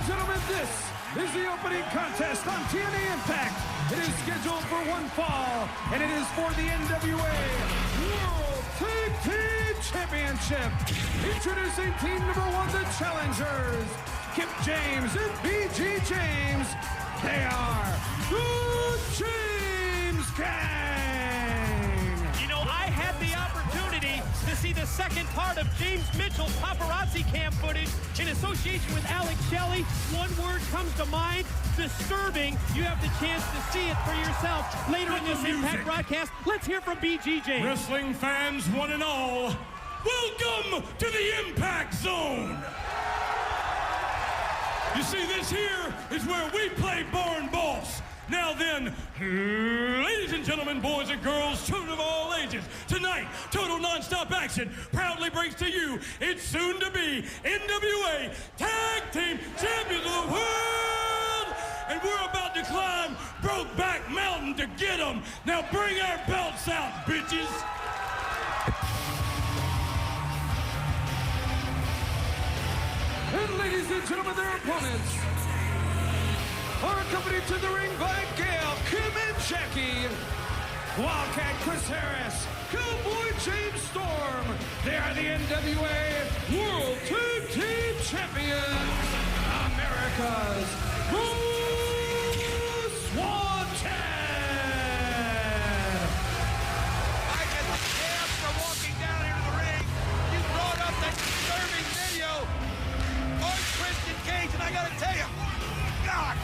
gentlemen, this is the opening contest on TNA Impact. It is scheduled for one fall, and it is for the NWA World Tag Team Championship. Introducing team number one, the challengers, Kip James and BG James. They are the James Gang. You know, I had the opportunity to see the second part of James Mitchell's paparazzi cam footage in association with Alex Shelley. One word comes to mind: disturbing. You have the chance to see it for yourself later in this Impact broadcast. Let's hear from BG James. Wrestling fans, one and all, welcome to the Impact Zone. You see, this here is where we play Barn Boss. Now then, ladies and gentlemen, boys and girls, children of all ages, tonight, total non-stop action proudly brings to you its soon-to-be NWA Tag Team Champions of the World! And we're about to climb Brokeback Mountain to get them. Now bring our belts out, bitches! And ladies and gentlemen, their opponents are accompanied to the ring by Gail, Kim, and Jackie. Wildcat Chris Harris, Cowboy James Storm. They are the NWA World Tag Team Champions, America's Most Wanted. I get the chance for walking down into the ring. You brought up that disturbing video on Christian Cage, and I gotta tell you, God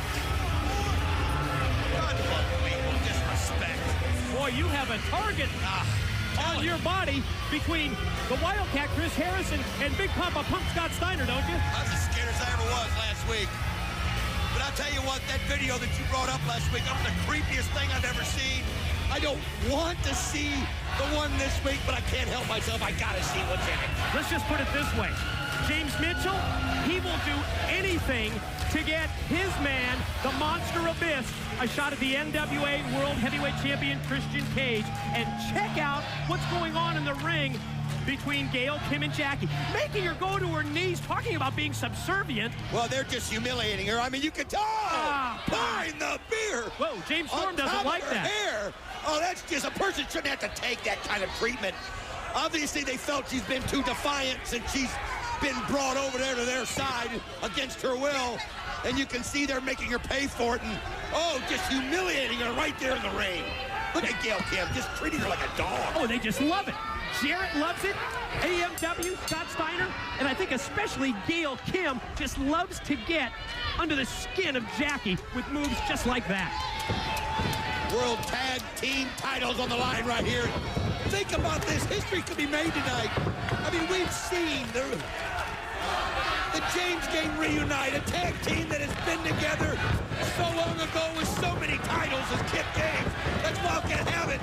unbelievable disrespect. Boy, you have a target on your body between the Wildcat Chris Harrison and Big Papa Pump Scott Steiner, don't you? I was as scared as I ever was last week. But I'll tell you what, that video that you brought up last week, that was the creepiest thing I've ever seen. I don't want to see the one this week, but I can't help myself. I gotta see what's in it. Let's just put it this way. James Mitchell, he will do anything to get his man, the Monster Abyss, a shot at the NWA World Heavyweight Champion Christian Cage. And check out what's going on in the ring between Gail, Kim, and Jackie. Making her go to her knees, talking about being subservient. Well, they're just humiliating her. I mean, you can tell. Pouring the beer. Whoa, James Storm doesn't like that. Hair. Oh, that's just, a person shouldn't have to take that kind of treatment. Obviously, they felt she's been too defiant since she's been brought over there to their side against her will. And you can see they're making her pay for it. And, oh, just humiliating her right there in the ring. Look at Gail Kim, just treating her like a dog. Oh, they just love it. Jarrett loves it. AMW, Scott Steiner, and I think especially Gail Kim just loves to get under the skin of Jackie with moves just like that. World Tag Team titles on the line right here. Think about this. History could be made tonight. I mean, we've seen the James Gang reunite, a tag team that has been together so long ago with so many titles as Kip James. That's Wildcat have it.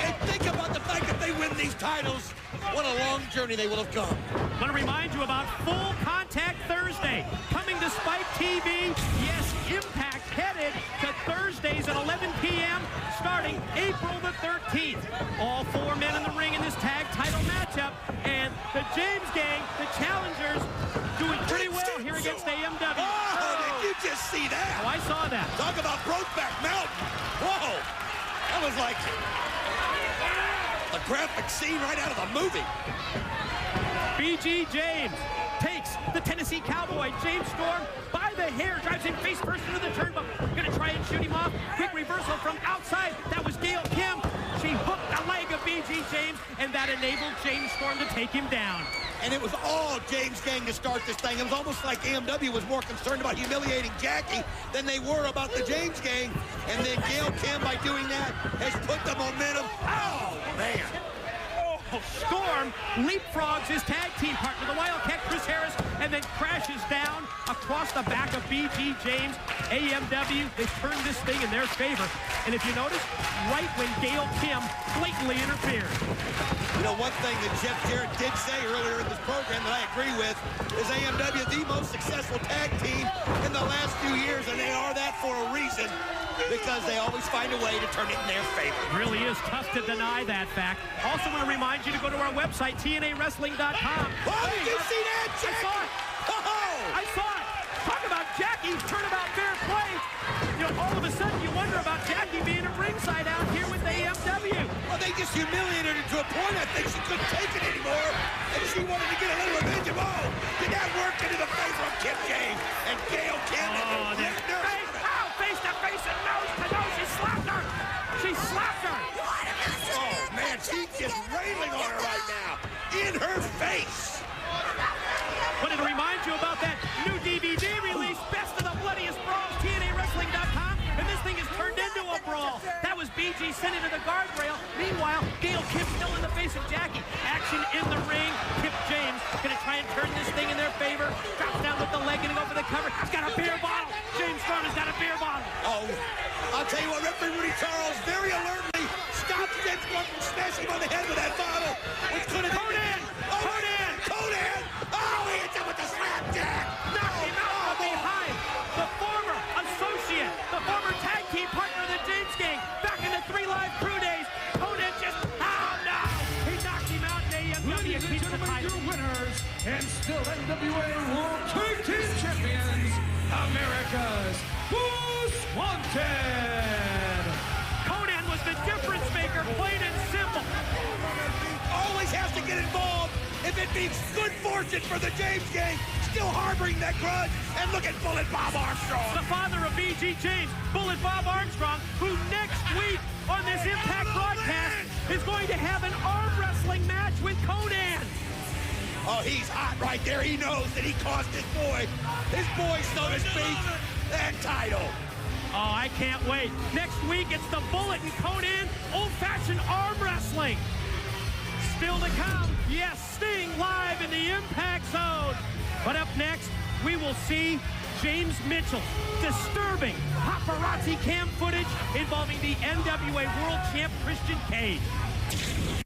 And think about the fact that they win these titles. What a long journey they will have come. I want to remind you about Full Contact Thursday, coming to Spike TV. Yes, Impact headed to Thursdays at 11 p.m. starting April the 13th. All four men in the ring in this tag title matchup. And the James Gang, the challengers, doing pretty well here against AMW. Oh, did you just see that? Oh, I saw that. Talk about Brokeback Mountain. Whoa. That was like a graphic scene right out of a movie. BG James takes the Tennessee Cowboy, James Storm, by the hair, drives him face first into the turnbuckle. Gonna try and shoot him off. Quick reversal from outside. That was Gail Kim. She hooked the leg of BG James, and that enabled James Storm to take him down. And it was all James Gang to start this thing. It was almost like AMW was more concerned about humiliating Jackie than they were about the James Gang. And then Gail Kim, by doing that, has put the momentum. Oh, man. Storm leapfrogs his tag team partner, the Wildcat Chris Harris, and then crashes down across the back of BG James. AMW, they turned this thing in their favor. And if you notice, right when Gail Kim blatantly interfered. You know, one thing that Jeff Jarrett did say earlier in this program that I agree with is AMW the most successful tag team in the last few years, and they are that for a reason, because they always find a way to turn it in their favor. It really is tough to deny that fact. Also want to remind you to go to our website, TNAWrestling.com. Oh, did you see that, Jack? I saw it. Oh! I saw it. Talk about Jackie's turnabout fair play. You know, all of a sudden you wonder about Jackie being at ringside out here with AMW. Well, they just humiliated her to a point I think she couldn't take it anymore, and she wanted to get a little revenge. Oh, did that work into the favor of Kip James and Gail Kim? Face to face and nose to nose. She slapped her. She slapped her. Oh, man, she's just railing on her right now. In her face. Wanted to remind you about that new DVD release, Best of the Bloodiest Brawls, TNAWrestling.com, and this thing has turned into a brawl. That was BG sent into the guardrail. Meanwhile, Gail Kim still in the face of Jackie. Action in the ring. Kip James gonna try and turn this thing in their favor. Drops down with the leg and go for the cover. He's got a beer bottle. James Storm has got a beer bottle. Oh, I'll tell you what, referee Rudy Charles very alertly stopped James Storm from smashing him on the head with that bottle, which could have... Conan! Oh, he hits him with the slapjack! Knocked him out from behind. The former associate, the former tag team partner of the James Gang, back in the 3 Live Crew days. Conan just... Oh, no! He knocked him out, and AMW keeps the title. Your winners, and still NWA World Tag Team Champions, America's Most Wanted! Conan was the difference maker, plain and simple. Always has to get involved if it means good fortune for the James Gang, still harboring that grudge. And look at Bullet Bob Armstrong. The father of BG James, Bullet Bob Armstrong, who next week on this Impact broadcast is going to have an arm wrestling match with Conan. Oh, he's hot right there. He knows that he cost his boy, so to speak, that title. Oh, I can't wait. Next week, it's the Bullet and Conan old-fashioned arm wrestling. Still to come, yes, Sting live in the Impact Zone. But up next, we will see James Mitchell's disturbing paparazzi cam footage involving the NWA World Champ Christian Cage.